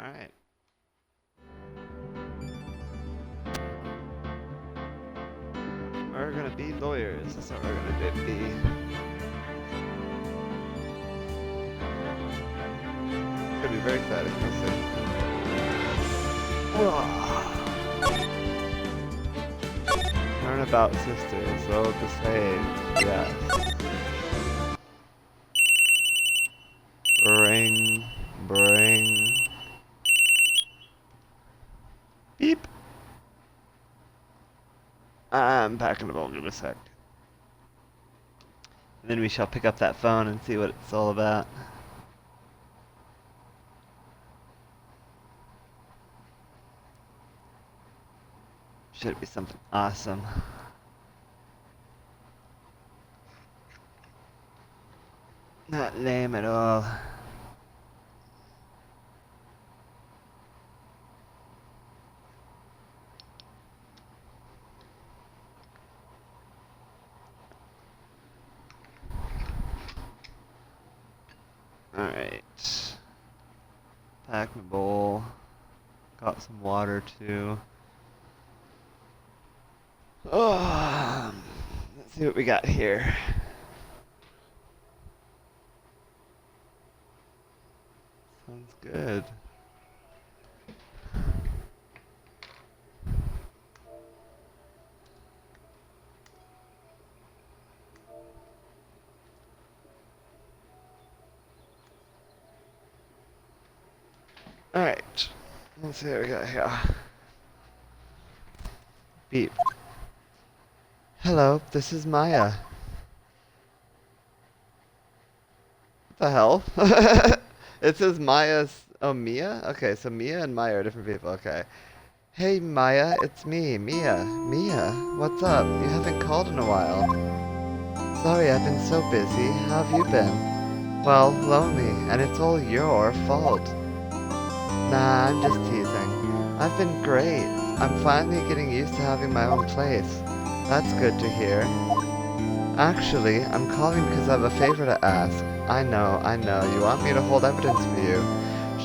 Alright. We're gonna be lawyers. That's what we're gonna be. It's gonna be very exciting. We'll see. Learn about sisters. Oh, the same. Yes. Bring. Bring. Beep. I'm packing the ball. Give me a sec. And then we shall pick up that phone and see what it's all about. Should be something awesome. Not lame at all. Alright. Pack my bowl. Got some water too. Oh, let's see what we got here. Sounds good. Alright, let's see what we got here. Beep. Hello, this is Maya. What the hell? It says Maya's... Oh, Mia? Okay, so Mia and Maya are different people, okay. Hey Maya, it's me, Mia. Mia, what's up? You haven't called in a while. Sorry, I've been so busy. How have you been? Well, lonely, and it's all your fault. Nah, I'm just teasing. I've been great. I'm finally getting used to having my own place. That's good to hear. Actually, I'm calling because I have a favor to ask. I know. You want me to hold evidence for you.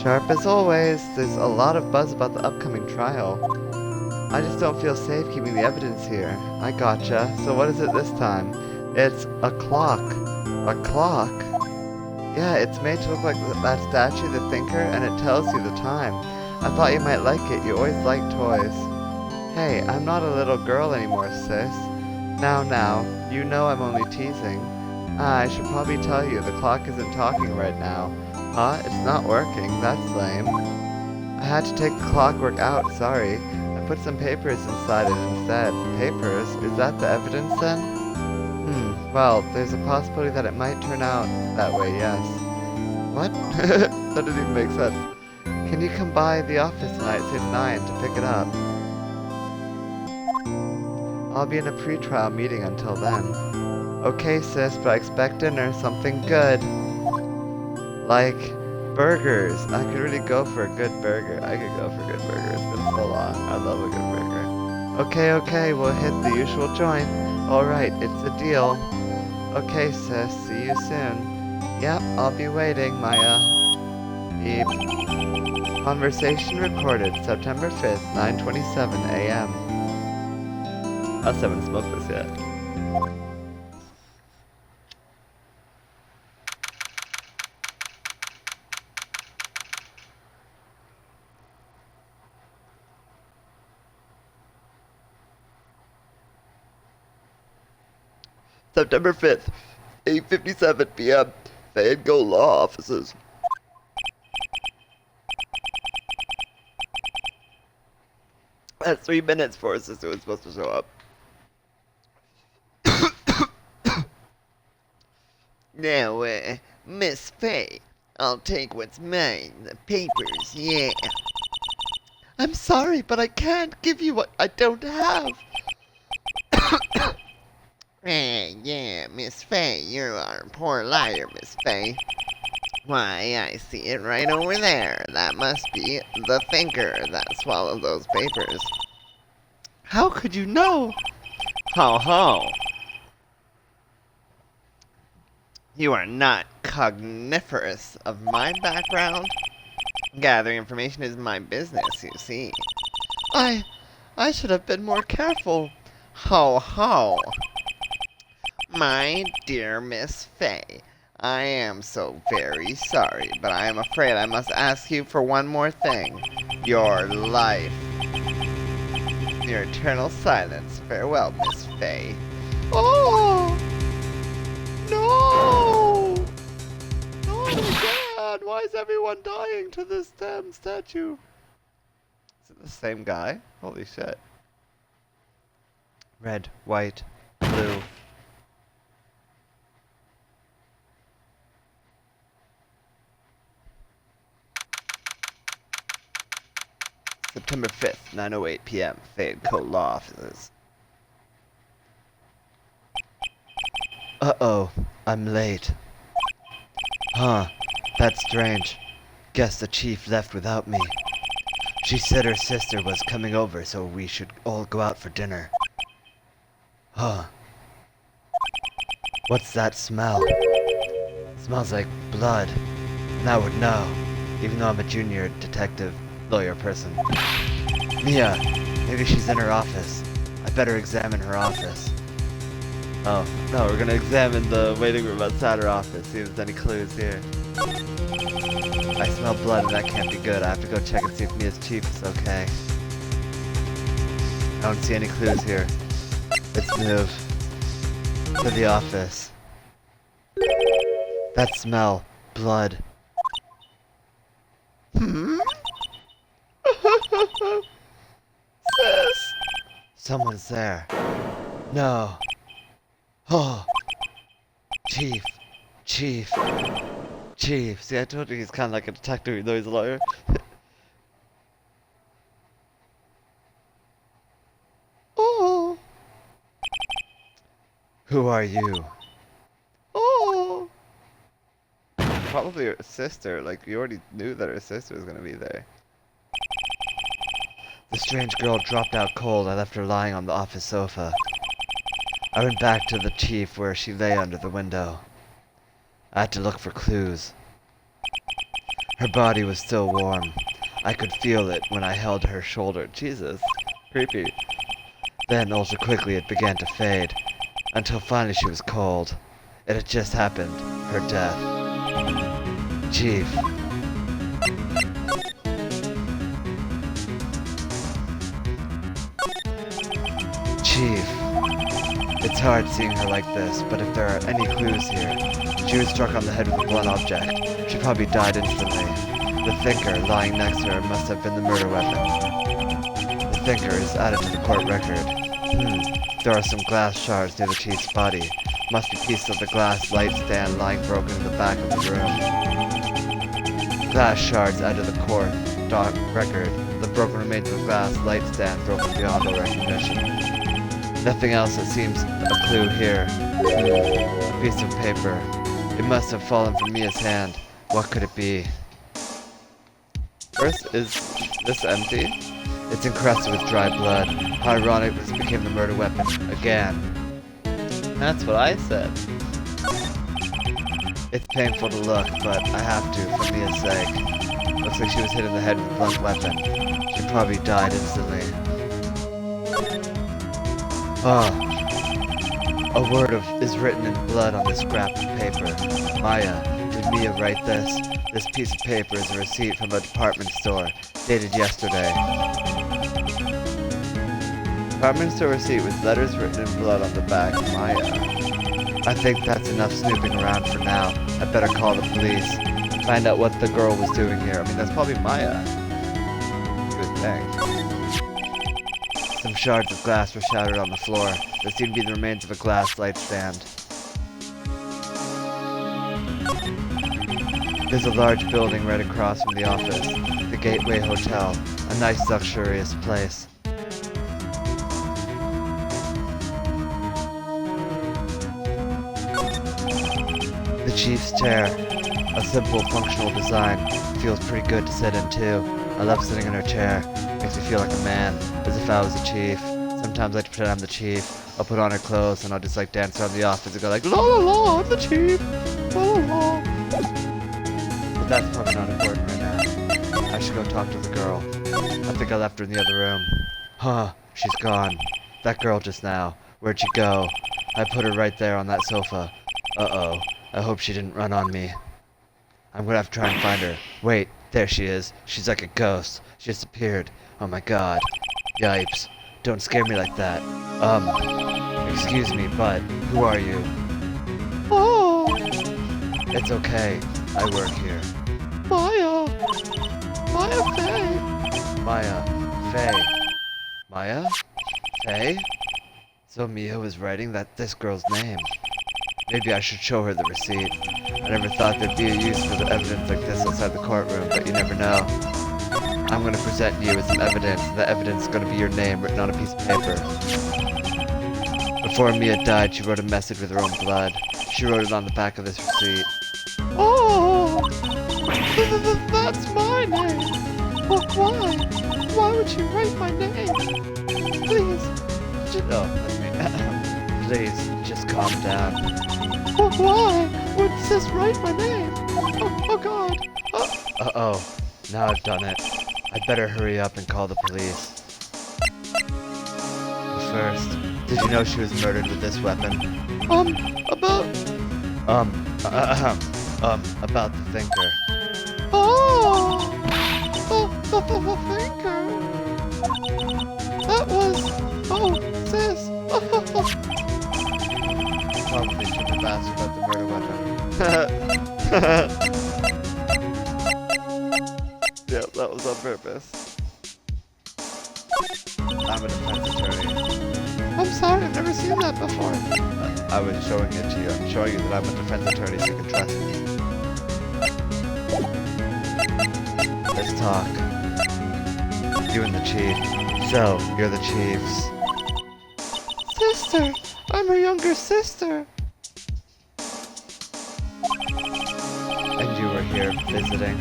Sharp as always, there's a lot of buzz about the upcoming trial. I just don't feel safe keeping the evidence here. I gotcha. So what is it this time? It's a clock. A clock? Yeah, it's made to look like that statue, the Thinker, and it tells you the time. I thought you might like it. You always liked toys. Hey, I'm not a little girl anymore, sis. Now, you know I'm only teasing. I should probably tell you, the clock isn't talking right now. Huh? It's not working. That's lame. I had to take the clockwork out, sorry. I put some papers inside it instead. Papers? Is that the evidence then? Well, there's a possibility that it might turn out that way, yes. What? That doesn't even make sense. Can you come by the office tonight, say 9, to pick it up? I'll be in a pre-trial meeting until then. Okay, sis, but I expect dinner, something good. Like burgers. I could really go for a good burger. I could go for good burgers. It's been so long. I love a good burger. Okay, we'll hit the usual joint. Alright, it's a deal. Okay, sis, see you soon. Yep, I'll be waiting, Maya. Beep. Conversation recorded, September 5th, 9:27 a.m. I still haven't smoked this yet. September 5th, 8:57 p.m. Van Gogh Law Offices. That's 3 minutes for a sister was supposed to show up. Now, Miss Faye, I'll take what's mine, the papers, yeah. I'm sorry, but I can't give you what I don't have. Yeah, Miss Faye, you're our poor liar, Miss Faye. Why, I see it right over there. That must be the Thinker that swallowed those papers. How could you know? Ho ho. You are not cogniferous of my background? Gathering information is my business, you see. I should have been more careful. Ho ho! My dear Miss Fay, I am so very sorry, but I am afraid I must ask you for one more thing. Your life. Your eternal silence. Farewell, Miss Fay. Oh! No! Not again! Why is everyone dying to this damn statue? Is it the same guy? Holy shit. Red, white, blue. September 5th, 9:08 p.m. Fade Co. Law Offices. Uh-oh, I'm late. Huh, that's strange. Guess the chief left without me. She said her sister was coming over, so we should all go out for dinner. Huh. What's that smell? Smells like blood. And I would know, even though I'm a junior detective, lawyer person. Mia, maybe she's in her office. I better examine her office. Oh, no, we're gonna examine the waiting room outside her office, see if there's any clues here. I smell blood and that can't be good. I have to go check and see if Mia's chief is okay. I don't see any clues here. Let's move to the office. That smell. Blood. Hmm? Sis! Someone's there. No. Oh. Chief. Chief. Chief. See, I told you he's kind of like a detective even though he's a lawyer. Oh. Who are you? Oh. Probably her sister. Like, you already knew that her sister was gonna be there. The strange girl dropped out cold. I left her lying on the office sofa. I went back to the chief where she lay under the window. I had to look for clues. Her body was still warm. I could feel it when I held her shoulder. Jesus. Creepy. Then, ultra quickly, it began to fade. Until finally she was cold. It had just happened. Her death. Chief. Chief. It's hard seeing her like this, but if there are any clues here, she was struck on the head with a blunt object. She probably died instantly. The thinker lying next to her must have been the murder weapon. The thinker is added to the court record. There are some glass shards near the chief's body. Must be pieces of the glass light stand lying broken in the back of the room. Glass shards added to the court record. The broken remains of the glass light stand broken beyond all recognition. Nothing else that seems a clue here. A piece of paper. It must have fallen from Mia's hand. What could it be? First, is this empty? It's encrusted with dry blood. How ironic this became the murder weapon. Again. That's what I said. It's painful to look, but I have to, for Mia's sake. Looks like she was hit in the head with a blunt weapon. She probably died instantly. A word is written in blood on this scrap of paper. Maya, did Mia write this? This piece of paper is a receipt from a department store, dated yesterday. Department store receipt with letters written in blood on the back. Maya. I think that's enough snooping around for now. I better call the police. Find out what the girl was doing here. I mean, that's probably Maya. Good thing. Some shards of glass were shattered on the floor. There seemed to be the remains of a glass light stand. There's a large building right across from the office. The Gateway Hotel. A nice, luxurious place. The chief's chair. A simple, functional design. Feels pretty good to sit in, too. I love sitting in her chair. Makes me feel like a man, as if I was a chief. Sometimes I pretend I'm the chief. I'll put on her clothes and I'll just like dance around the office and go like, la la la, I'm the chief. La la la. But that's probably not important right now. I should go talk to the girl. I think I left her in the other room. Huh, she's gone. That girl just now. Where'd she go? I put her right there on that sofa. Uh-oh. I hope she didn't run on me. I'm gonna have to try and find her. Wait, there she is. She's like a ghost. She disappeared. Oh my god. Yipes. Don't scare me like that. Excuse me, but who are you? Oh! It's okay. I work here. Maya! Maya Faye! Maya. Faye. Maya? Faye? So Mia was writing this girl's name. Maybe I should show her the receipt. I never thought there'd be a use for the evidence like this outside the courtroom, but you never know. I'm gonna present you with some evidence, and the evidence is gonna be your name written on a piece of paper. Before Mia died, she wrote a message with her own blood. She wrote it on the back of this receipt. Oh! That's my name! Why? Why would she write my name? Please, that's me. Please, just calm down. Why would sis write my name? Oh god. Uh-oh. Now I've done it. I'd better hurry up and call the police. But first, did you know she was murdered with this weapon? About the thinker. Oh! The thinker! That was... Oh, sis! Probably shouldn't have asked about the murder weapon. Yeah, that was on purpose. I'm a defense attorney. I'm sorry, I've never seen that before. I was showing it to you. I'm showing you that I'm a defense attorney so you can trust me. Let's talk. You and the chief. So, you're the chief's sister! I'm her younger sister! And you were here visiting?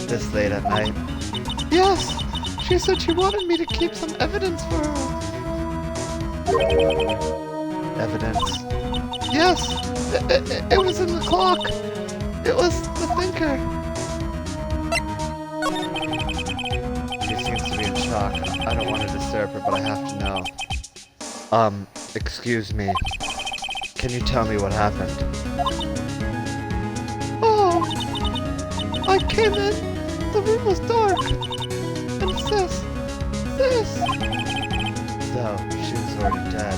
This late at night? Yes! She said she wanted me to keep some evidence for her. Evidence? Yes! It was in the clock! It was the thinker! She seems to be in shock. I don't want to disturb her, but I have to know. Excuse me. Can you tell me what happened? Oh! I came in, the room was dark, and sis! So, she was already dead.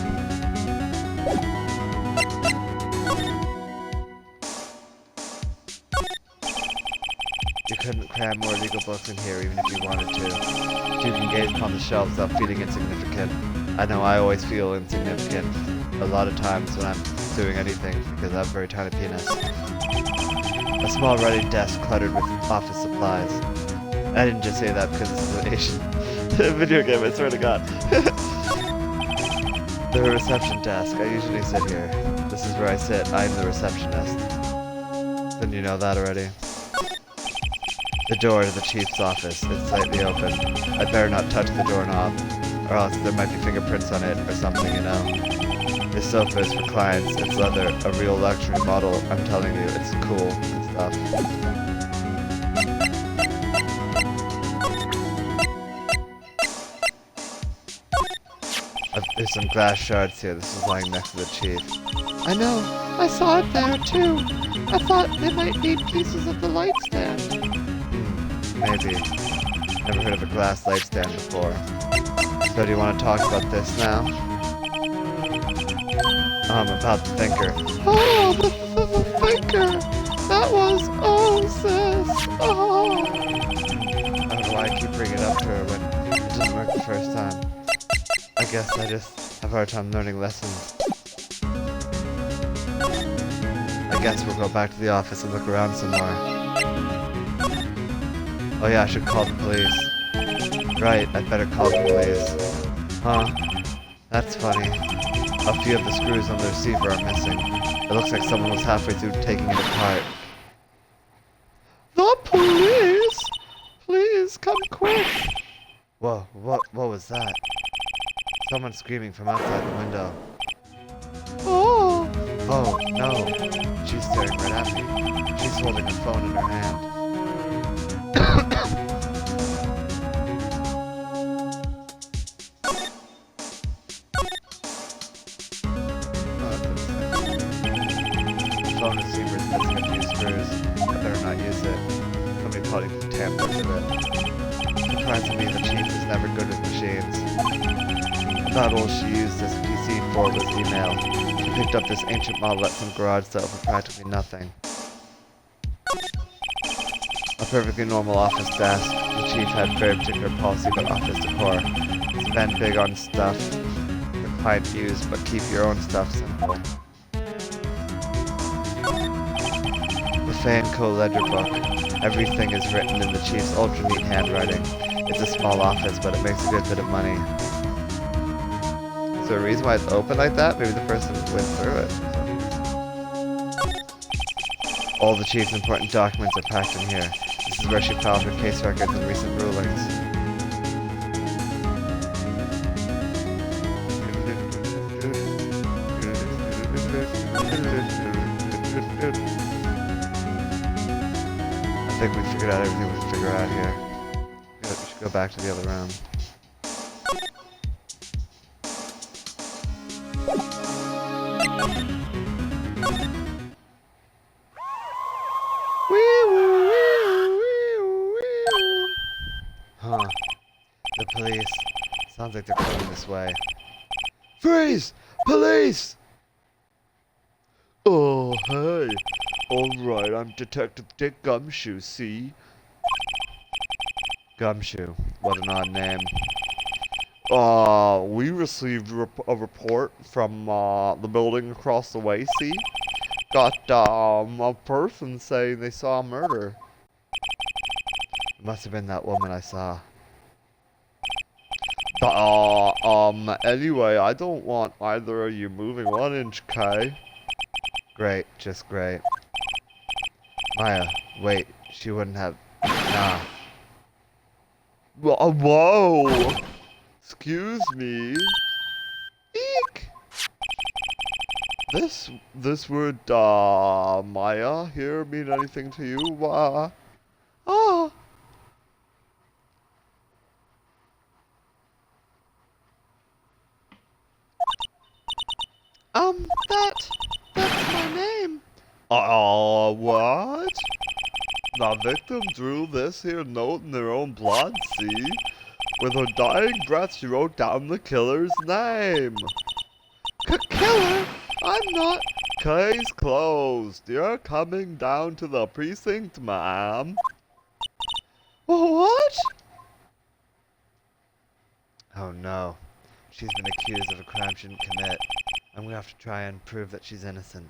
You couldn't cram more legal books in here even if you wanted to. You can gaze upon the shelves without feeling insignificant. I know I always feel insignificant a lot of times when I'm doing anything because I have a very tiny penis. A small writing desk cluttered with office supplies. I didn't just say that because this is an Asian video game, I swear to god. The reception desk. I usually sit here. This is where I sit. I'm the receptionist. Didn't you know that already? The door to the chief's office is slightly open. I'd better not touch the doorknob, or else there might be fingerprints on it or something, you know. This sofa is for clients. It's leather, a real luxury model. I'm telling you, it's cool and stuff. There's some glass shards here. This is lying next to the chief. I know. I saw it there, too. I thought they might need pieces of the light stand. Maybe. Never heard of a glass light stand before. So do you want to talk about this now? About the thinker. Oh, the thinker! That was... Oh, sis! Oh! I don't know why I keep bringing it up to her when it didn't work the first time. I guess I just have a hard time learning lessons. I guess we'll go back to the office and look around some more. Oh yeah, I should call the police. Right, I'd better call the police. Huh? That's funny. A few of the screws on the receiver are missing. It looks like someone was halfway through taking it apart. The police! Please, come quick! Whoa, what was that? Someone screaming from outside the window. Oh, no. She's staring right at me. She's holding a phone in her hand. missing a few screws. I better not use it. Somebody probably tampered with it. Surprisingly, the chief is never good with machines. About all she used this PC for was email. She picked up this ancient model at some garage sale for practically nothing. A perfectly normal office desk. The chief had very particular policy about office decor. Spend big on stuff the client used, but keep your own stuff simple. The Pheonix ledger book. Everything is written in the chief's ultra neat handwriting. It's a small office, but it makes a good bit of money. Is there a reason why it's open like that? Maybe the person went through it. All the chief's important documents are packed in here. This is where she filed her case records and recent rulings. I think we figured out everything we can figure out here. We should go back to the other room. Huh. The police. Sounds like they're coming this way. Freeze! Police! Oh, hey. Alright, I'm Detective Dick Gumshoe, see? Gumshoe. What an odd name. We received a report from, the building across the way, see? Got, a person saying they saw a murder. It must have been that woman I saw. Anyway, I don't want either of you moving 1 inch, Kai. Great, just great. Maya, wait, she wouldn't have... Nah. Whoa! Excuse me. Eek! This word, Maya, here mean anything to you? That's my name. What? The victim drew this here note in her own blood, see? With her dying breath, she wrote down the killer's name. Killer? I'm not. Case closed. You're coming down to the precinct, ma'am. What? Oh no. She's been accused of a crime she didn't commit. I'm gonna have to try and prove that she's innocent.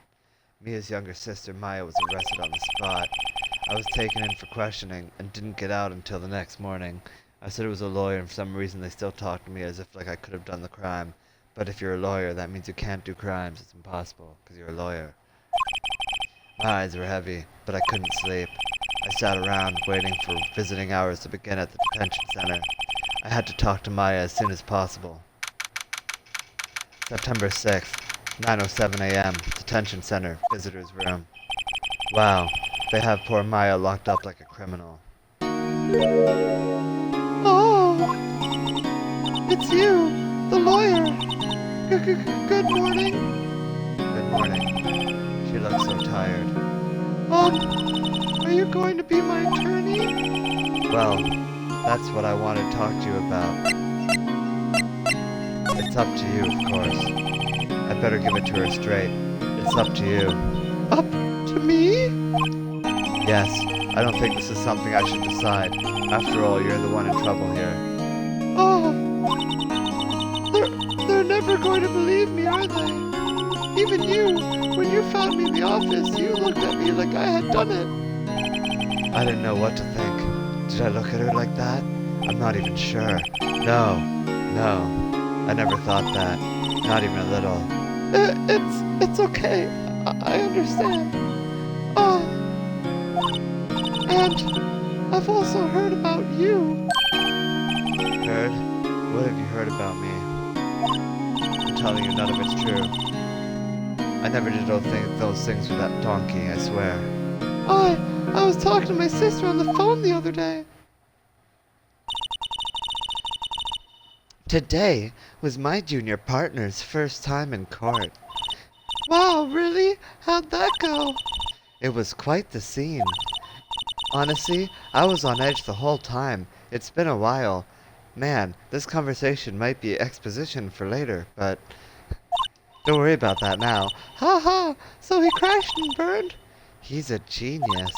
Mia's younger sister, Maya, was arrested on the spot. I was taken in for questioning and didn't get out until the next morning. I said it was a lawyer, and for some reason they still talk to me as if like I could have done the crime. But if you're a lawyer, that means you can't do crimes. It's impossible, because you're a lawyer. My eyes were heavy, but I couldn't sleep. I sat around waiting for visiting hours to begin at the detention center. I had to talk to Maya as soon as possible. September 6th, 9:07 a.m., detention center, visitor's room. Wow, they have poor Maya locked up like a criminal. Oh, it's you, the lawyer. Good morning. Good morning. She looks so tired. Are you going to be my attorney? Well, that's what I want to talk to you about. It's up to you, of course. I better give it to her straight. It's up to you. Up to me? Yes, I don't think this is something I should decide. After all, you're the one in trouble here. Oh, they're never going to believe me, are they? Even you, when you found me in the office, you looked at me like I had done it. I didn't know what to think. Did I look at her like that? I'm not even sure. No. I never thought that. Not even a little. It's okay. I understand. And I've also heard about you. Heard? What have you heard about me? I'm telling you, none of it's true. I never did those things with that donkey, I swear. I was talking to my sister on the phone the other day. Today was my junior partner's first time in court. Wow, really? How'd that go? It was quite the scene. Honestly, I was on edge the whole time. It's been a while. Man, this conversation might be exposition for later, but don't worry about that now. Ha ha! So he crashed and burned? He's a genius.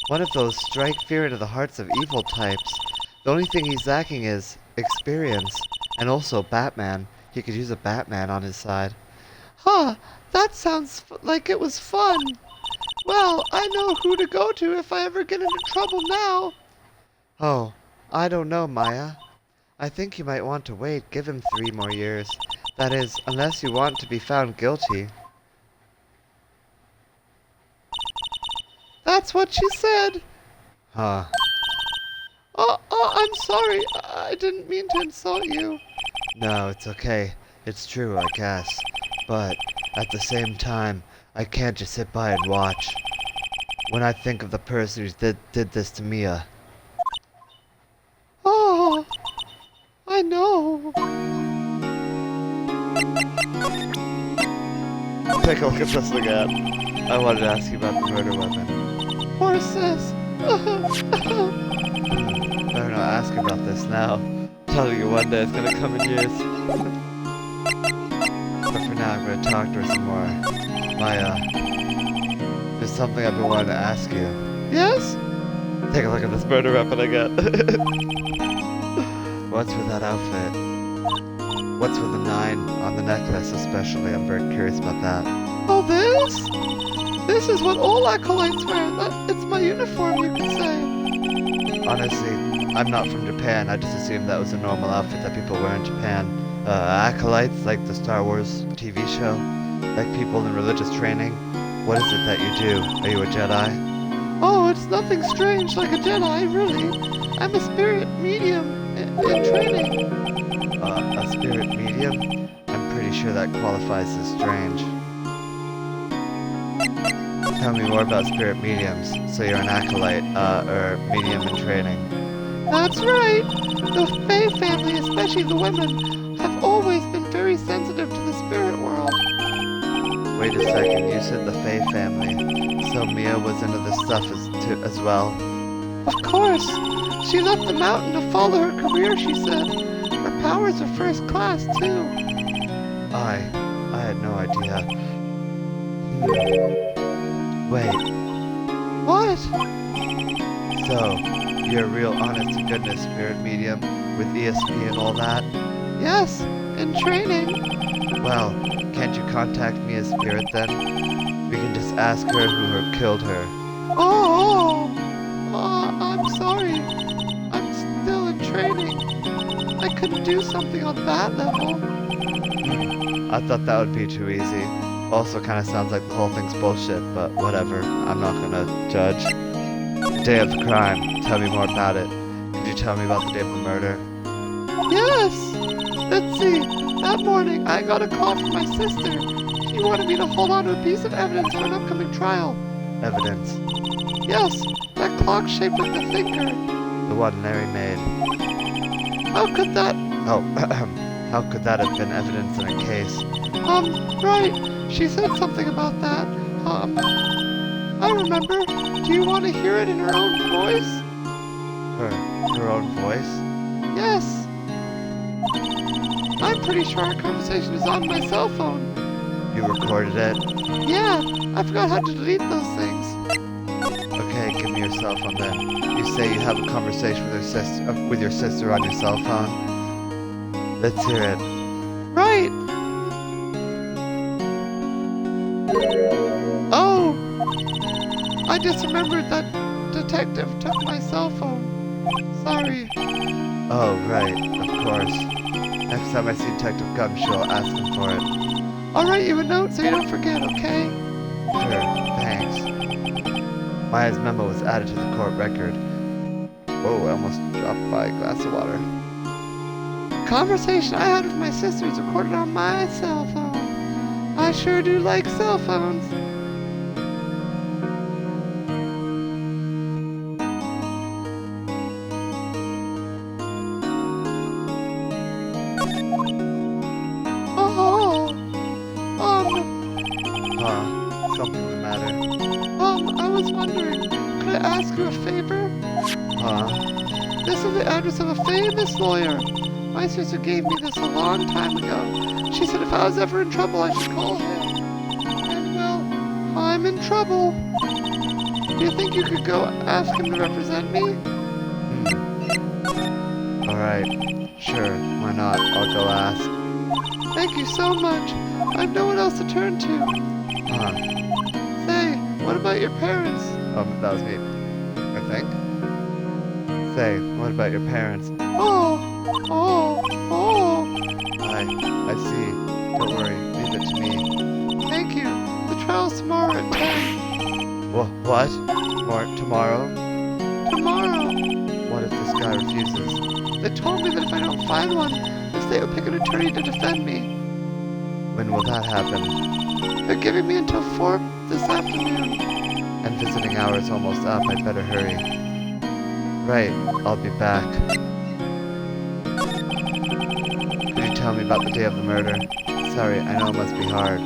One of those strike fear into the hearts of evil types. The only thing he's lacking is experience. And also Batman. He could use a Batman on his side. Huh, that sounds like it was fun. Well, I know who to go to if I ever get into trouble now. Oh, I don't know, Maya. I think you might want to wait. Give him 3 more years. That is, unless you want to be found guilty. That's what she said. Huh. I'm sorry. I didn't mean to insult you. No, it's okay. It's true, I guess. But at the same time, I can't just sit by and watch. When I think of the person who did this to Mia. Oh, I know. Take a look at this again. I wanted to ask you about the murder weapon. Horses. Better not ask you about this now. I'm telling you one day it's gonna come in use. But for now, I'm gonna talk to her some more. There's something I've been wanting to ask you. Yes? Take a look at this murder weapon again. What's with that outfit? What's with the 9 on the necklace especially? I'm very curious about that. Oh, this? This is what all acolytes wear. It's my uniform, you could say. Honestly, I'm not from Japan. I just assumed that was a normal outfit that people wear in Japan. Acolytes, like the Star Wars TV show, like people in religious training. What is it that you do? Are you a Jedi? Oh, it's nothing strange like a Jedi, really. I'm a spirit medium in training. A spirit medium? I'm pretty sure that qualifies as strange. Tell me more about spirit mediums. So you're an acolyte, or medium in training. That's right! The Fae family, especially the women, have always been very sensitive to the spirit world. Wait a second, you said the Fae family. So Mia was into this stuff as well? Of course! She left the mountain to follow her career, she said. Her powers are first class, too. I had no idea. Wait. What? So, you're a real honest-to-goodness spirit medium with ESP and all that? Yes, in training. Well, can't you contact me as spirit then? We can just ask her who killed her. I'm sorry. I'm still in training. I couldn't do something on that level. I thought that would be too easy. Also kind of sounds like the whole thing's bullshit, but whatever. I'm not gonna judge. The day of the crime. Tell me more about it. Could you tell me about the day of the murder? Yes! Let's see. That morning, I got a call from my sister. She wanted me to hold on to a piece of evidence for an upcoming trial. Evidence? Yes, that clock shaped like the finger. The one Larry made. How could that... Oh, how could that have been evidence in a case? Right. She said something about that. I remember. Do you want to hear it in her own voice? Her own voice? Yes. I'm pretty sure our conversation is on my cell phone. You recorded it? Yeah, I forgot how to delete those things. Okay, give me your cell phone then. You say you have a conversation with your sister on your cell phone? Let's hear it. Right. Oh! I just remembered that detective took my cell phone. Sorry. Oh, right, of course. Next time I see Detective Gumshoe, I'll ask him for it. I'll write you a note so you don't forget, okay? Sure, thanks. Maya's memo was added to the court record. Whoa, I almost dropped my glass of water. Conversation I had with my sister is recorded on my cell phone. I sure do like cell phones. Something the matter? I was wondering, could I ask you a favor? Huh? This is the address of a famous lawyer. My sister gave me this a long time ago. She said if I was ever in trouble, I should call him. And well, I'm in trouble. Do you think you could go ask him to represent me? Alright, sure, why not? I'll go ask. Thank you so much. I have no one else to turn to. Huh. Say, what about your parents? That was me, I think. Say, what about your parents? Oh. I see. Don't worry, leave it to me. Thank you. The trial's tomorrow at 10. What? Tomorrow? Tomorrow. What if this guy refuses? They told me that if I don't find one, the state will pick an attorney to defend me. When will that happen? They're giving me until 4 this afternoon. And visiting hour's almost up. I'd better hurry. Right, I'll be back. Could you tell me about the day of the murder? Sorry, I know it must be hard.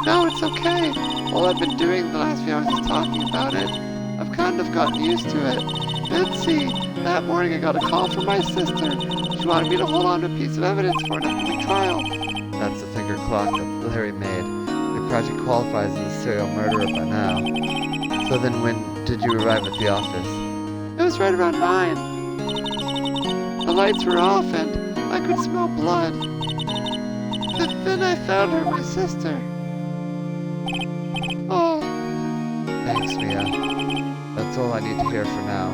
No, it's okay. All I've been doing the last few hours is talking about it. I've kind of gotten used to it. Let's see. That morning I got a call from my sister. She wanted me to hold on to a piece of evidence for an upcoming trial. That's the finger clock that Larry made. The project qualifies as a serial murderer by now. So then when did you arrive at the office? It was right around 9. The lights were off and I could smell blood. Then I found her, my sister. Oh. Thanks, Mia. That's all I need to hear for now.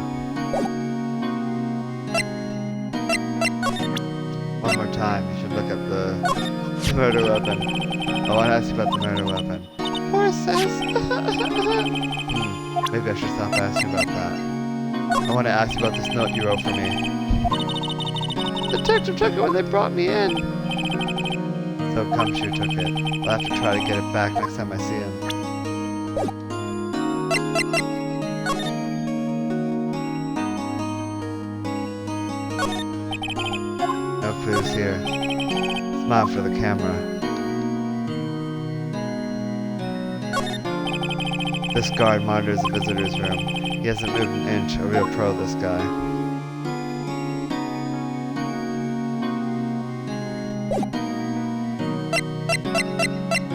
One more time, you should look at the murder weapon. I want to ask you about the murder weapon. Poor sis. Maybe I should stop asking about that. I want to ask you about this note you wrote for me. The detective took it when they brought me in. So Gumshoe took it. I'll have to try to get it back next time I see him. No clues here. Smile for the camera. This guard monitors the visitor's room. He hasn't moved an inch. A real pro, this guy.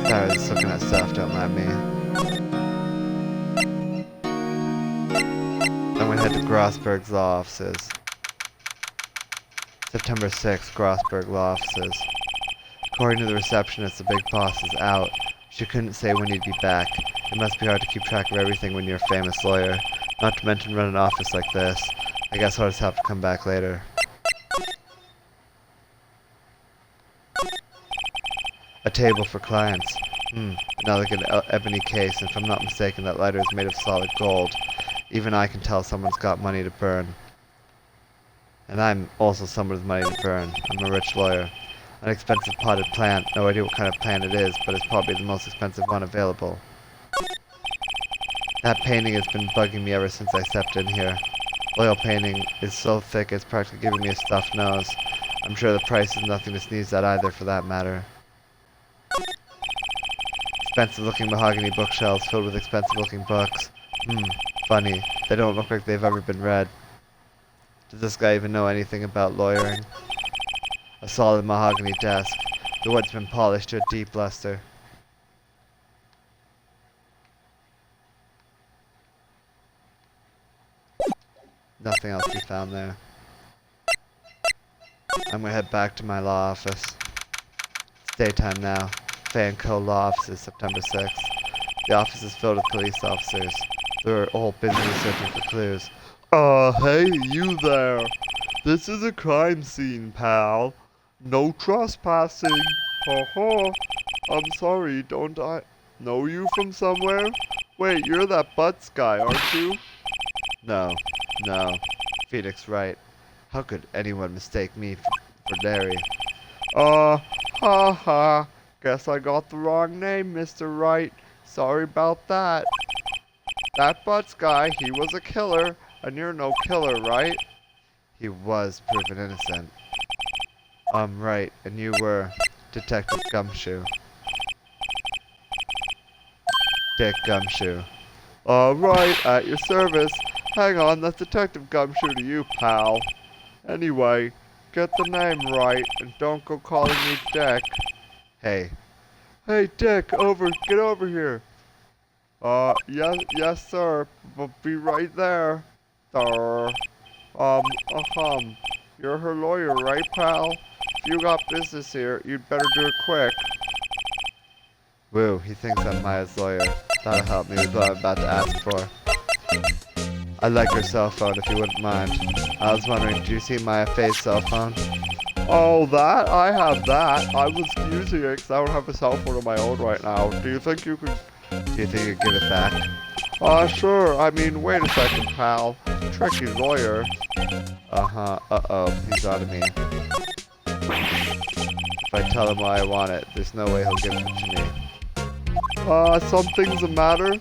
Sorry, just looking at stuff, don't mind me. Then we head to Grossberg's law offices. September 6th, Grossberg law offices. According to the receptionist, the big boss is out. She couldn't say when he'd be back. It must be hard to keep track of everything when you're a famous lawyer. Not to mention run an office like this. I guess I'll just have to come back later. A table for clients. Another good ebony case, and if I'm not mistaken, that lighter is made of solid gold. Even I can tell someone's got money to burn. And I'm also someone with money to burn. I'm a rich lawyer. An expensive potted plant. No idea what kind of plant it is, but it's probably the most expensive one available. That painting has been bugging me ever since I stepped in here. Oil painting is so thick it's practically giving me a stuffed nose. I'm sure the price is nothing to sneeze at either, for that matter. Expensive-looking mahogany bookshelves filled with expensive-looking books. Funny. They don't look like they've ever been read. Does this guy even know anything about lawyering? A solid mahogany desk. The wood's been polished to a deep luster. Nothing else to be found there. I'm gonna head back to my law office. It's daytime now. Fan Co. Law Offices, September 6th. The office is filled with police officers. They're all busy searching for clues. Hey, you there. This is a crime scene, pal. No trespassing. Ha. I'm sorry, don't I know you from somewhere? Wait, you're that Butts guy, aren't you? No. Pheonix Wright. How could anyone mistake me for Larry? Ha. Guess I got the wrong name, Mr. Wright. Sorry about that. That Butts guy, he was a killer, and you're no killer, right? He was proven innocent. Right, and you were Detective Gumshoe. Dick Gumshoe. All right, at your service. Hang on, that's Detective Gumshoe to you, pal. Anyway, get the name right and don't go calling me Dick. Hey. Hey, Dick, get over here. Yes, sir. Be right there. Sir. You're her lawyer, right, pal? If you got business here, you'd better do it quick. Woo, he thinks I'm Maya's lawyer. That'll help me with what I'm about to ask for. I'd like her cell phone if you wouldn't mind. I was wondering, do you see Maya Faye's cell phone? Oh, that? I have that. I was using it because I don't have a cell phone of my own right now. Do you think you could give it back? Sure. I mean, wait a second, pal. Tricky lawyer. Uh-oh. He's on to me. If I tell him why I want it, there's no way he'll give it to me. Something's the matter?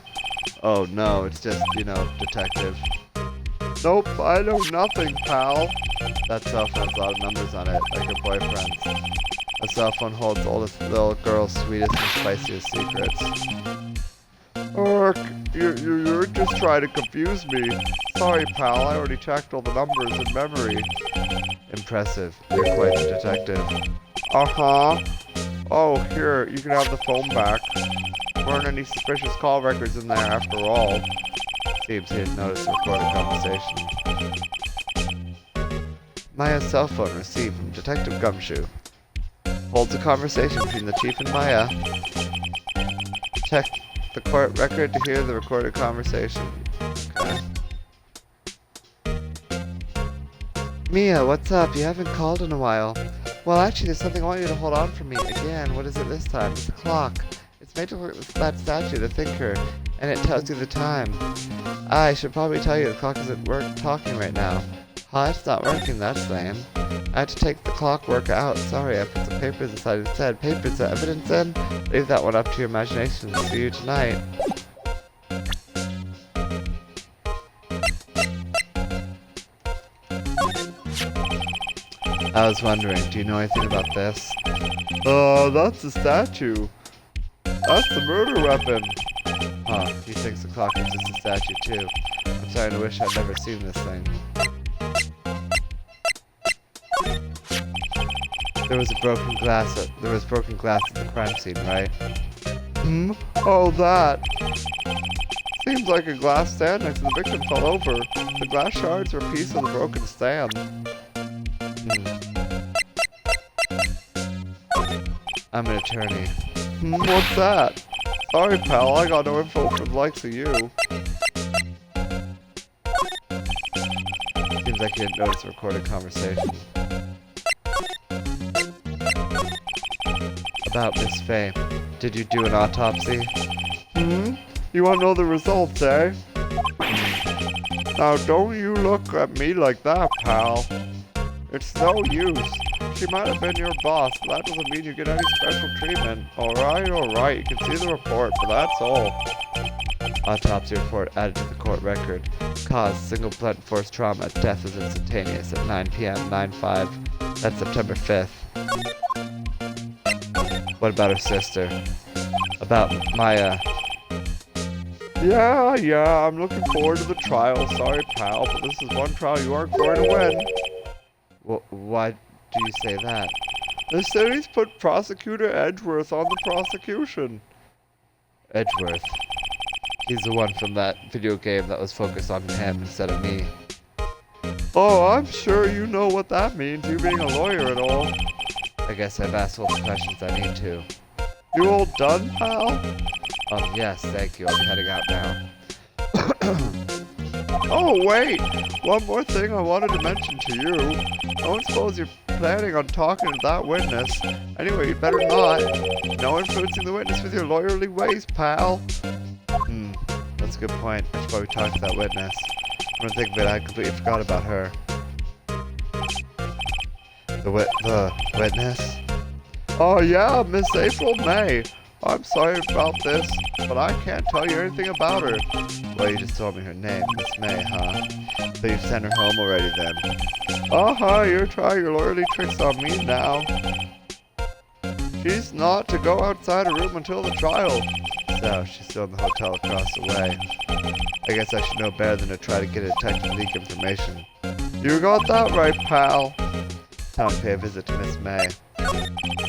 Oh no, it's just, detective. Nope, I know nothing, pal. That cell phone has a lot of numbers on it, like your boyfriend's. A cell phone holds all the little girl's sweetest and spiciest secrets. You're just trying to confuse me. Sorry, pal, I already checked all the numbers in memory. Impressive, you're quite the detective. Oh, here, you can have the phone back. Weren't any suspicious call records in there after all. Seems he had noticed the recorded conversation. Maya's cell phone received from Detective Gumshoe. Holds a conversation between the chief and Maya. Check the court record to hear the recorded conversation. Okay. Mia, what's up? You haven't called in a while. Well, actually, there's something I want you to hold on for me. Again, what is it this time? It's a clock. It's made to look like that statue, the thinker, and it tells you the time. I should probably tell you the clock isn't talking right now. It's not working, that's lame. I had to take the clockwork out. Sorry, I put some papers inside instead. Papers, the evidence in? Leave that one up to your imagination. See you tonight. I was wondering, do you know anything about this? That's a statue. That's the murder weapon. He thinks the clock is just a statue too. I'm starting to wish I'd never seen this thing. There was broken glass at the crime scene, right? Oh, that. Seems like a glass stand next to the victim fell over. The glass shards were a piece of the broken stand. I'm an attorney. What's that? Sorry, pal, I got no info for the likes of you. Seems like you didn't notice the recorded conversation. About Miss Faye. Did you do an autopsy? You want to know the results, eh? Now, don't you look at me like that, pal. It's no use. She might have been your boss, but that doesn't mean you get any special treatment. Alright, you can see the report, but that's all. Autopsy report added to the court record. Cause, single blunt force trauma. Death is instantaneous at 9 p.m. 9/5. That's September 5th. What about her sister? About Maya? Yeah, I'm looking forward to the trial. Sorry, pal, but this is one trial you aren't going to win. Why do you say that? The city's put Prosecutor Edgeworth on the prosecution. Edgeworth? He's the one from that video game that was focused on him instead of me. Oh, I'm sure you know what that means, you being a lawyer and all. I guess I've asked all the questions I need to. You all done, pal? Yes, thank you. I'll be heading out now. Oh, wait! One more thing I wanted to mention to you. I don't suppose you're planning on talking to that witness. Anyway, you better not. No influencing the witness with your lawyerly ways, pal. That's a good point. I should probably talk to that witness. I'm gonna think of it, I completely forgot about her. The witness? Oh yeah, Miss April May. I'm sorry about this, but I can't tell you anything about her. Well, you just told me her name, Miss May, huh? So you've sent her home already then? You're trying your lawyerly tricks on me now. She's not to go outside her room until the trial. So, she's still in the hotel across the way. I guess I should know better than to try to get a detective to leak information. You got that right, pal. Time to pay a visit to Miss May.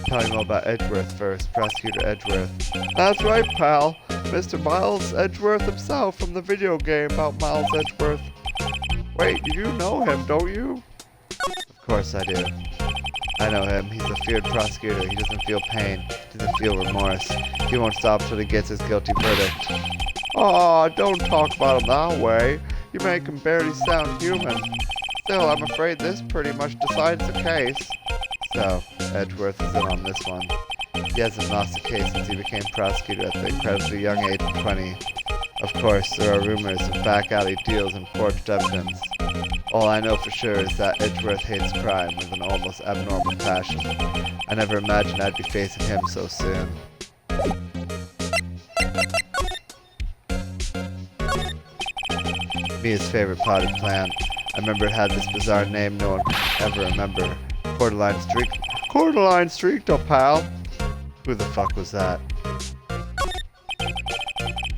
Tell me all about Edgeworth first, Prosecutor Edgeworth. That's right, pal. Mr. Miles Edgeworth himself from the video game about Miles Edgeworth. Wait, you know him, don't you? Of course I do. I know him. He's a feared prosecutor. He doesn't feel pain. He doesn't feel remorse. He won't stop till he gets his guilty verdict. Aw, don't talk about him that way. You make him barely sound human. Still, I'm afraid this pretty much decides the case. So, Edgeworth is in on this one. He hasn't lost a case since he became prosecutor at the incredibly young age of 20. Of course, there are rumors of back-alley deals and forged evidence. All I know for sure is that Edgeworth hates crime with an almost abnormal passion. I never imagined I'd be facing him so soon. Mia's favorite potted plant. I remember it had this bizarre name no one could ever remember. Cordyline Streakto, pal. Who the fuck was that?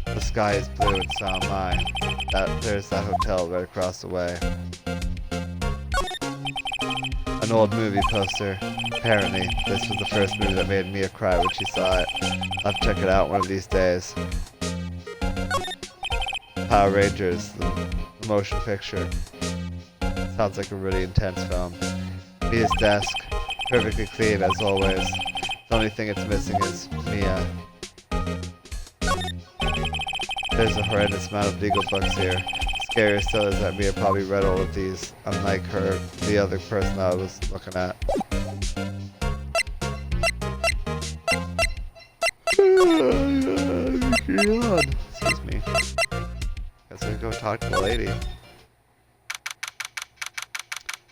The sky is blue and so am I. There's that hotel right across the way. An old movie poster. Apparently, this was the first movie that made Mia cry when she saw it. I'll have to check it out one of these days. Power Rangers, the motion picture. Sounds like a really intense film. Mia's desk, perfectly clean as always. The only thing it's missing is Mia. There's a horrendous amount of legal books here. Scarier still is that Mia probably read all of these, unlike the other person I was looking at. God. Excuse me. Guess we go talk to the lady.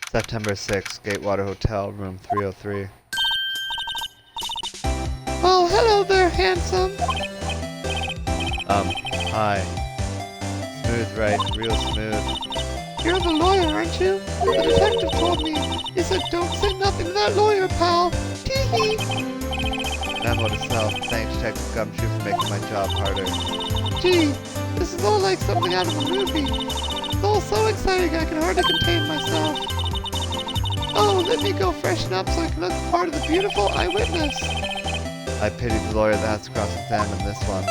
September 6th, Gatewater Hotel, room 303. Oh, hello there, handsome. Hi. Smooth, right? Real smooth. You're the lawyer, aren't you? The detective told me. He said don't say nothing to that lawyer, pal. Tee-hee. Memo to self. Thank Detective Gumshoe for making my job harder. Gee, this is all like something out of a movie. It's all so exciting I can hardly contain myself. Oh, let me go freshen up so I can look part of the beautiful eyewitness. I pity the lawyer that has to cross-examine this one.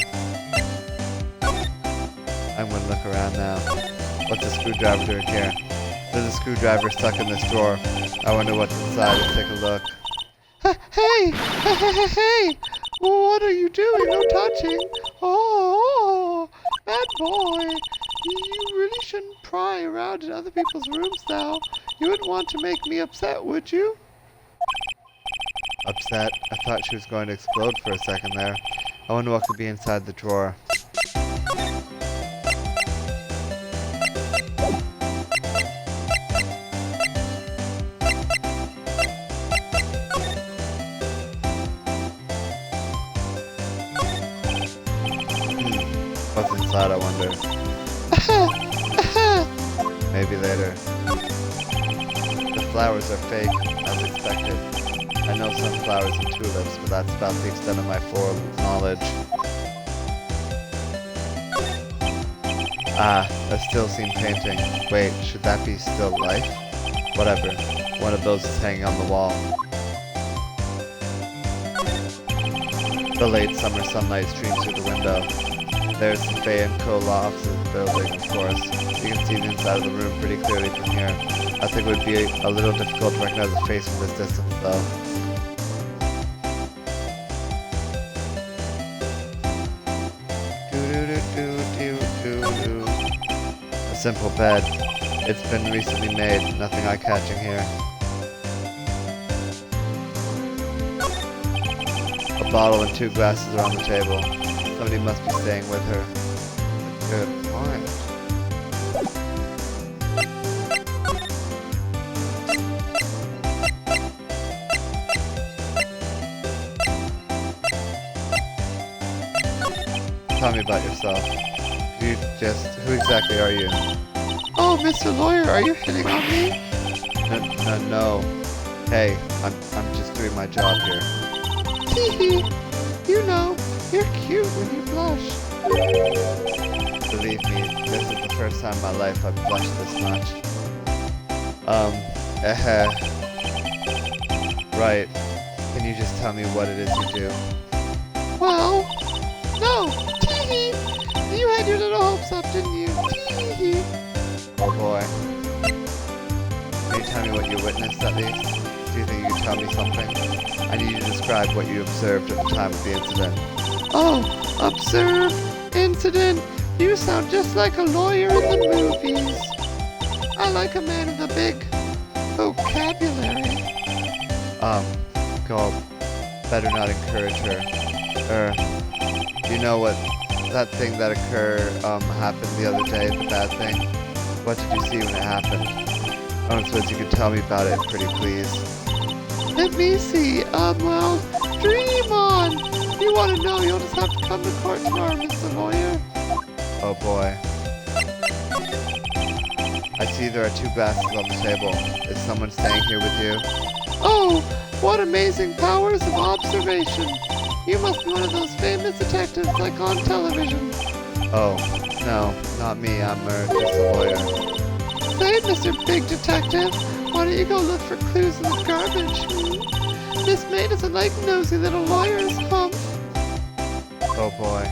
I'm gonna look around now. What's a screwdriver doing here? There's a screwdriver stuck in this drawer. I wonder what's inside. Let's take a look. Hey! Hey! What are you doing? No touching. Oh, bad boy. You really shouldn't pry around in other people's rooms now. You wouldn't want to make me upset, would you? Upset? I thought she was going to explode for a second there. I wonder what could be inside the drawer. What's inside, I wonder? Maybe later. The flowers are fake, as expected. I know sunflowers and tulips, but that's about the extent of my foreknowledge. Ah, a still scene painting. Wait, should that be still life? Whatever. One of those is hanging on the wall. The late summer sunlight streams through the window. There's the Fay & Co. law offices building, of course. You can see the inside of the room pretty clearly from here. I think it would be a little difficult to recognize the face from this distance, though. A simple bed. It's been recently made, nothing eye-catching here. A bottle and 2 glasses are on the table. Somebody must be staying with her. Good point. Tell me about yourself. Who exactly are you? Oh, Mr. Lawyer, are you hitting on me? No. Hey, I'm just doing my job here. Hee hee. You know, you're cute when you blush. Believe me, this is the first time in my life I've blushed this much. Right. Can you just tell me what it is you do? Well, no. Tee-hee. You had your little hopes up, didn't you? Tee-hee. Oh boy. Can you tell me what you witnessed at least? Do you think you can tell me something? I need you to describe what you observed at the time of the incident. Oh, observe, incident. You sound just like a lawyer in the movies. I like a man with a big vocabulary. Go. Better not encourage her. You know what that thing that happened the other day, the bad thing? What did you see when it happened? I don't suppose you could tell me about it, pretty please. Let me see. Well, dream on. If you want to know, you'll just have to come to court tomorrow, Mr. Lawyer. Oh boy. I see there are 2 glasses on the table. Is someone staying here with you? Oh, what amazing powers of observation. You must be one of those famous detectives like on television. Oh, no, not me. I'm just a lawyer. Say, Mr. Big Detective, why don't you go look for clues in the garbage? Miss May doesn't like nosy little lawyers, hump. Oh boy.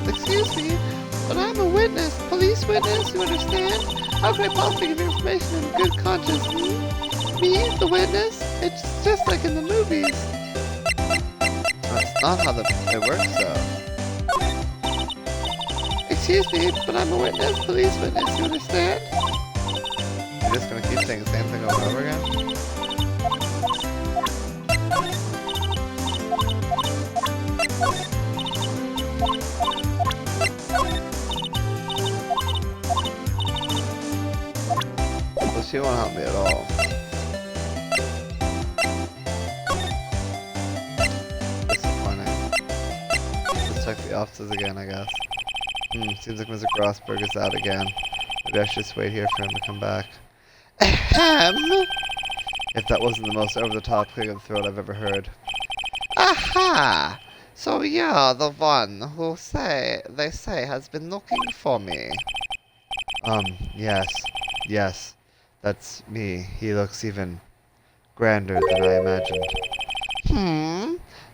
Excuse me, but I'm a witness, police witness, you understand? How can I possibly give information in good conscience? Me, the witness? It's just like in the movies. That's not how it works, though. Excuse me, but I'm a witness, police witness, you understand? You're just gonna keep saying the same thing over and over again? Well, she won't help me at all. Disappointing. Let's check the offices again, I guess. Seems like Mr. Grossberg is out again. Maybe I should just wait here for him to come back. Ahem! If that wasn't the most over-the-top clear in the throat I've ever heard. Aha! So you're the one who they say has been looking for me. Yes. That's me. He looks even grander than I imagined.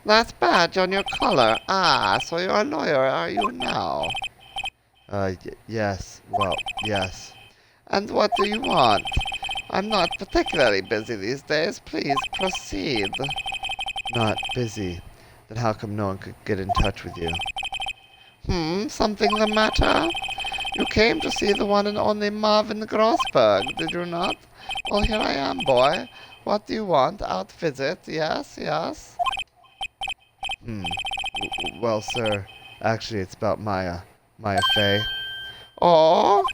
That badge on your collar. Ah, so you're a lawyer, are you now? Yes. Well, yes. And what do you want? I'm not particularly busy these days. Please proceed. Not busy. Then how come no one could get in touch with you? Something the matter? You came to see the one and only Marvin Grossberg, did you not? Well, here I am, boy. What do you want? Out visit? Yes. Well, sir, actually it's about Maya. Maya Fey. Oh?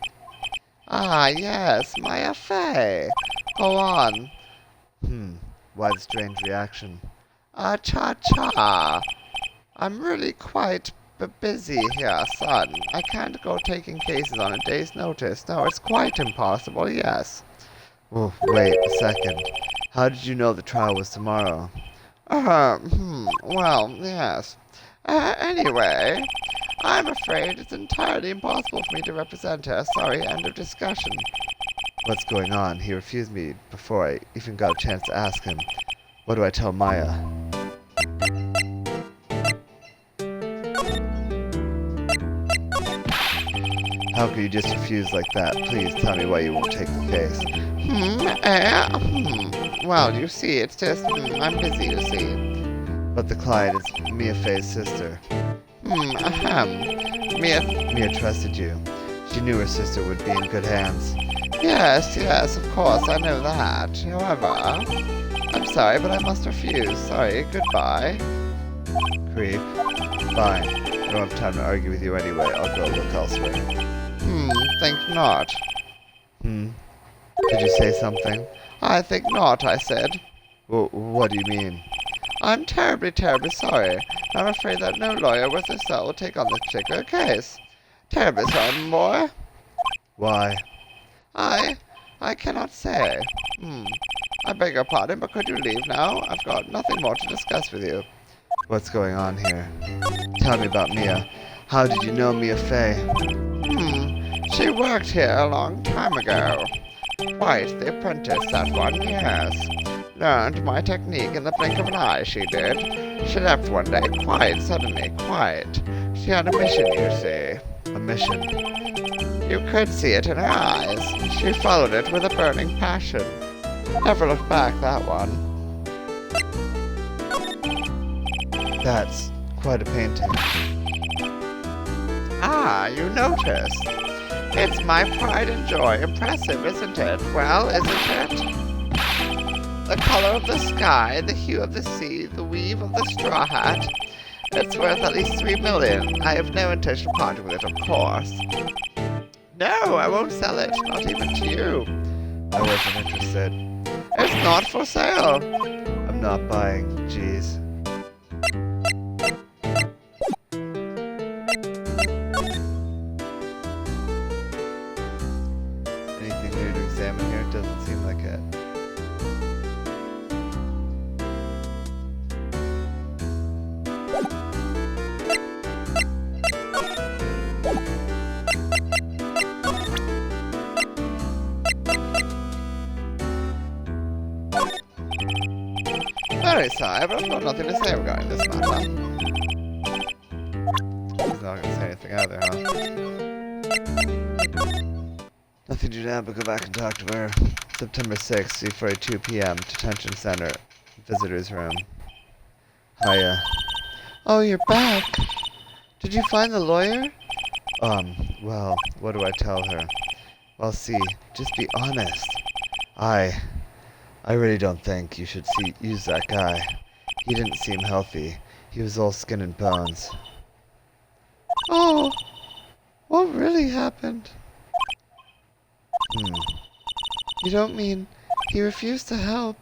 Ah, yes, Maya Fey. Go on. Why the strange reaction? Cha-cha. I'm really quite busy here, son. I can't go taking cases on a day's notice. No, it's quite impossible, yes. Oh, wait a second. How did you know the trial was tomorrow? Well, yes. Anyway, I'm afraid it's entirely impossible for me to represent her. Sorry, end of discussion. What's going on? He refused me before I even got a chance to ask him. What do I tell Maya? How could you just refuse like that? Please tell me why you won't take the case. Well, you see, it's just, I'm busy, you see. But the client is Mia Fey's sister. Mia trusted you. She knew her sister would be in good hands. Yes, of course, I know that. However, I'm sorry, but I must refuse. Sorry, goodbye. Creep. Fine. I don't have time to argue with you anyway. I'll go look elsewhere. Think not. Did you say something? I think not, I said. Well, what do you mean? I'm terribly, terribly sorry. I'm afraid that no lawyer worth his salt will take on this particular case. Terribly sorry, boy. Why? I cannot say. I beg your pardon, but could you leave now? I've got nothing more to discuss with you. What's going on here? Tell me about Mia. How did you know Mia Fey? She worked here a long time ago. Quite the apprentice, that one, yes. Learned my technique in the blink of an eye, she did. She left one day, quite suddenly, quite. She had a mission, you see. A mission? You could see it in her eyes. She followed it with a burning passion. Never looked back, that one. That's quite a painting. Ah, you noticed. It's my pride and joy. Impressive, isn't it? Well, isn't it? The color of the sky, the hue of the sea, the weave of the straw hat. It's worth at least 3 million. I have no intention of parting with it, of course. No, I won't sell it. Not even to you. I wasn't interested. It's not for sale. I'm not buying. Jeez. Anything new to examine here? It doesn't seem like it. Very sorry, but I've got nothing to say regarding this matter. He's not gonna say anything either, huh? Nothing to do now but go back and talk to her. September 6th, C42 2 p.m. Detention Center. Visitor's room. Hiya. Oh, you're back. Did you find the lawyer? Well, what do I tell her? Well, see, just be honest. I really don't think you should use that guy. He didn't seem healthy. He was all skin and bones. Oh, what really happened? You don't mean he refused to help?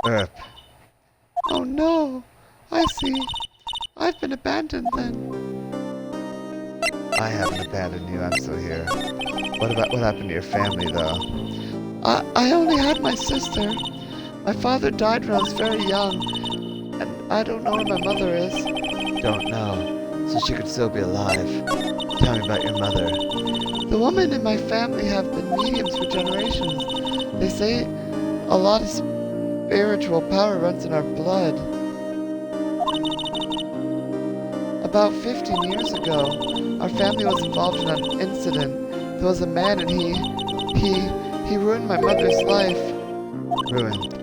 Oh no, I see. I've been abandoned then. I haven't abandoned you, I'm still here. What happened to your family, though? I only had my sister. My father died when I was very young, and I don't know where my mother is. Don't know. So she could still be alive. Tell me about your mother. The women in my family have been mediums for generations. They say a lot of spiritual power runs in our blood. About 15 years ago, our family was involved in an incident. There was a man and he ruined my mother's life. Ruined.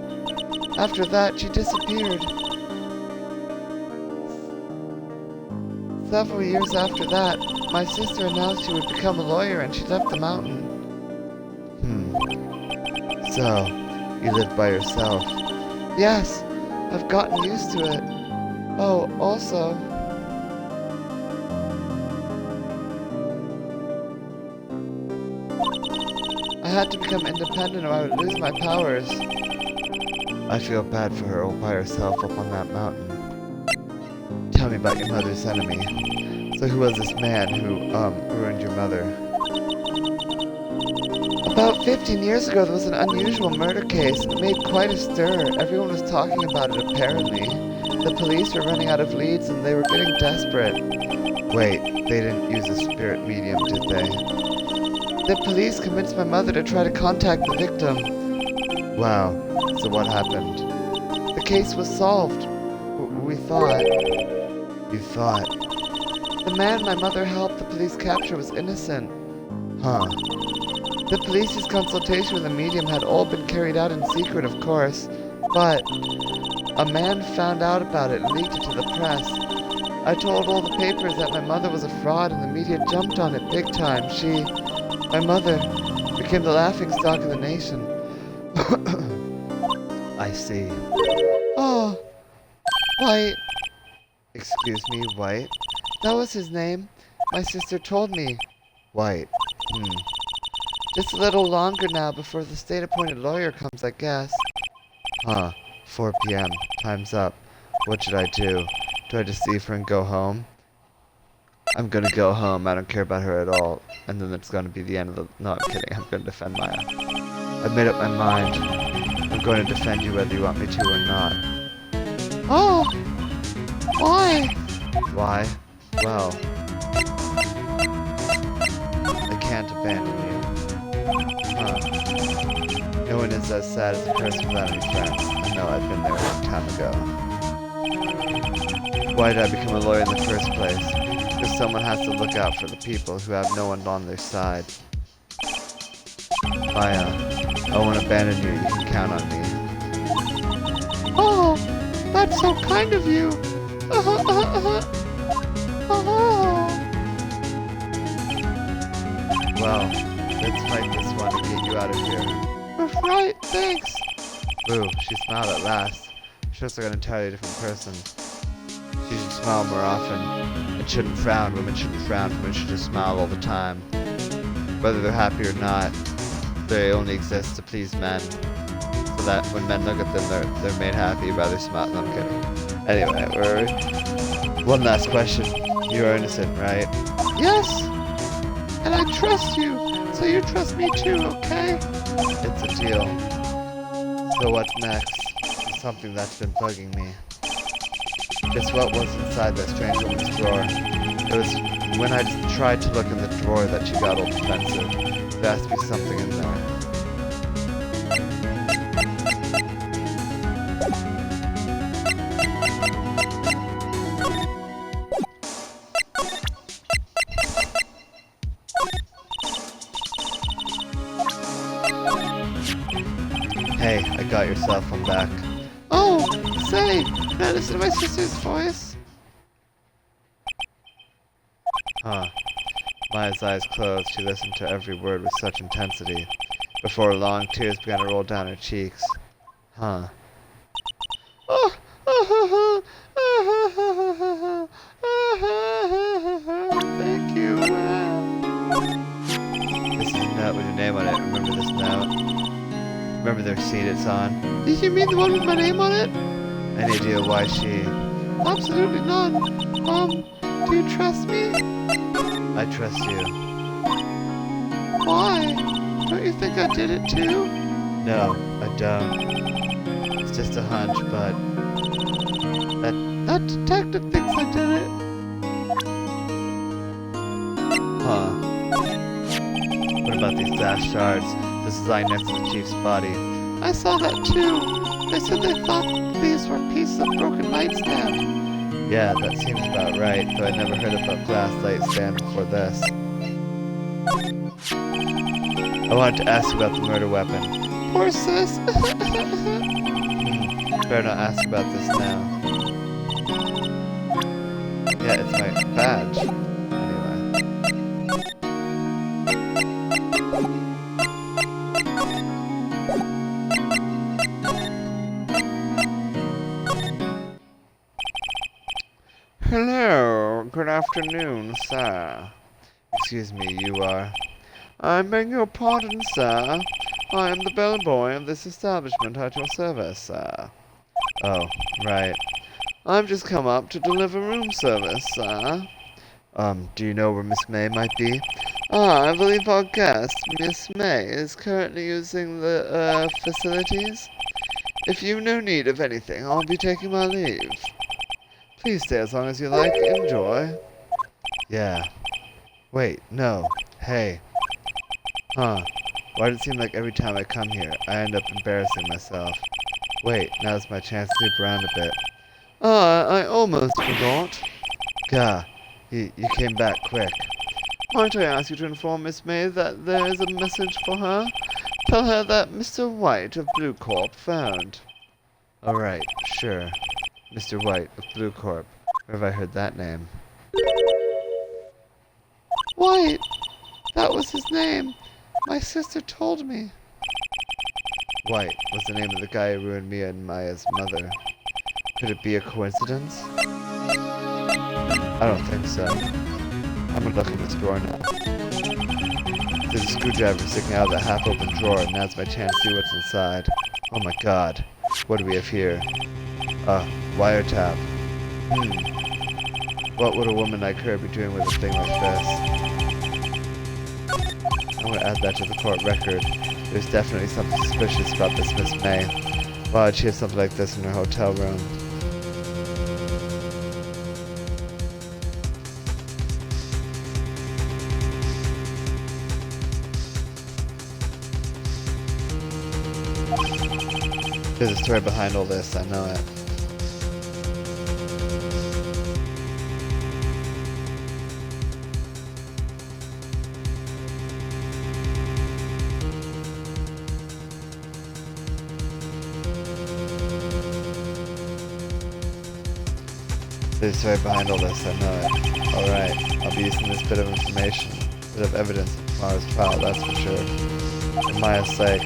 After that, she disappeared. Several years after that, my sister announced she would become a lawyer and she left the mountain. So, you live by yourself? Yes, I've gotten used to it. Oh, also... I had to become independent or I would lose my powers. I feel bad for her all by herself up on that mountain. Tell me about your mother's enemy. So who was this man who, ruined your mother? About 15 years ago, there was an unusual murder case. It made quite a stir. Everyone was talking about it, apparently. The police were running out of leads and they were getting desperate. Wait, they didn't use a spirit medium, did they? The police convinced my mother to try to contact the victim. Wow, so what happened? The case was solved. We thought. You thought? The man my mother helped the police capture was innocent. Huh. The police's consultation with the medium had all been carried out in secret, of course, but a man found out about it and leaked it to the press. I told all the papers that my mother was a fraud and the media jumped on it big time. My mother, became the laughingstock of the nation. I see. Oh, White. Excuse me, White? That was his name. My sister told me. White. Just a little longer now before the state-appointed lawyer comes, I guess. Huh. 4 p.m. Time's up. What should I do? Do I just leave her and go home? I'm gonna go home. I don't care about her at all. And then it's gonna be the end of the... No, I'm kidding. I'm gonna defend Maya. I've made up my mind. I'm going to defend you whether you want me to or not. Oh! Why? Why? Well... I can't abandon you. Huh. No one is as sad as a person without any friends. I know, I've been there a long time ago. Why did I become a lawyer in the first place? Because someone has to look out for the people who have no one on their side. Maya, I won't abandon you. You can count on me. Oh, that's so kind of you. Oh. Well, let's fight this one and get you out of here. Right, thanks. Boo, she smiled at last. She looks like an entirely different person. She should smile more often. And shouldn't frown. Women shouldn't frown. Women should just smile all the time. Whether they're happy or not, they only exist to please men. So that when men look at them, they're made happy by their smile. No, I'm kidding. Anyway, one last question. You are innocent, right? Yes. And I trust you, so you trust me too, okay? It's a deal. So what's next? It's something that's been bugging me. Just what was inside that strange woman's drawer? It was when I tried to look in the drawer that she got all defensive. There has to be something in there. Hey, I got your cell phone back. Oh, say, can I listen to my sister's voice? Huh. Maya's eyes closed. She listened to every word with such intensity. Before long, tears began to roll down her cheeks. Huh. Thank you. This is a note with your name on it. Remember this note? Remember the receipt it's on? Did you mean the one with my name on it? Any idea why she... Absolutely none. Do you trust me? I trust you. Why? Don't you think I did it too? No, I don't. It's just a hunch, but... That detective thinks I did it. Huh. What about these dash shards? This is lying next to the chief's body. I saw that too. They said they thought these were pieces of broken nightstand. Yeah, that seems about right, though I never heard about glass light stand before this. I wanted to ask you about the murder weapon. Poor sis. Better not ask about this now. Yeah, it's my badge. Anyway. Hello, good afternoon, sir. Excuse me, you are... I beg your pardon, sir. I am the bellboy of this establishment at your service, sir. Oh, right. I've just come up to deliver room service, sir. Do you know where Miss May might be? I believe our guest, Miss May, is currently using the, facilities. If you've no need of anything, I'll be taking my leave. Please stay as long as you like. Enjoy. Yeah. Wait, no. Hey. Huh. Why does it seem like every time I come here, I end up embarrassing myself? Wait, now's my chance to snoop around a bit. I almost forgot. Gah. You came back quick. Might I ask you to inform Miss May that there is a message for her? Tell her that Mr. White of Blue Corp phoned. Alright, sure. Mr. White of Blue Corp. Where have I heard that name? White. That was his name. My sister told me. White was the name of the guy who ruined Mia and Maya's mother. Could it be a coincidence? I don't think so. I'm gonna look in this drawer now. There's a screwdriver sticking out of the half-open drawer, and now's my chance to see what's inside. Oh my god. What do we have here? Wiretap. What would a woman like her be doing with a thing like this? I'm gonna add that to the court record. There's definitely something suspicious about this Miss May. Why would she have something like this in her hotel room? There's a story behind all this, I know it. There's a story behind all this, I know it. Alright, I'll be using this bit of information, bit of evidence in tomorrow's trial, that's for sure. For Maya's sake,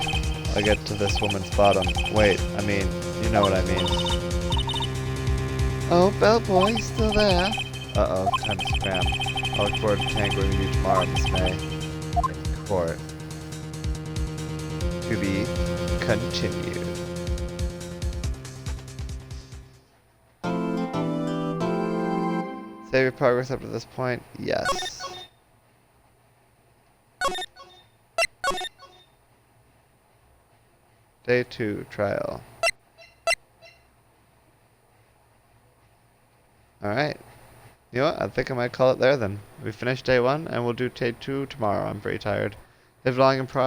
I'll get to this woman's bottom. Wait, I mean, you know what I mean. Oh, bellboy, you still there? Uh-oh, time to scram. I'll look forward to tangling with you tomorrow, Miss May. In court. To be continued. Save your progress up to this point? Yes. Day 2, trial. Alright. You know what? I think I might call it there then. We finished day 1 and we'll do day 2 tomorrow. I'm pretty tired. Live long and prosper.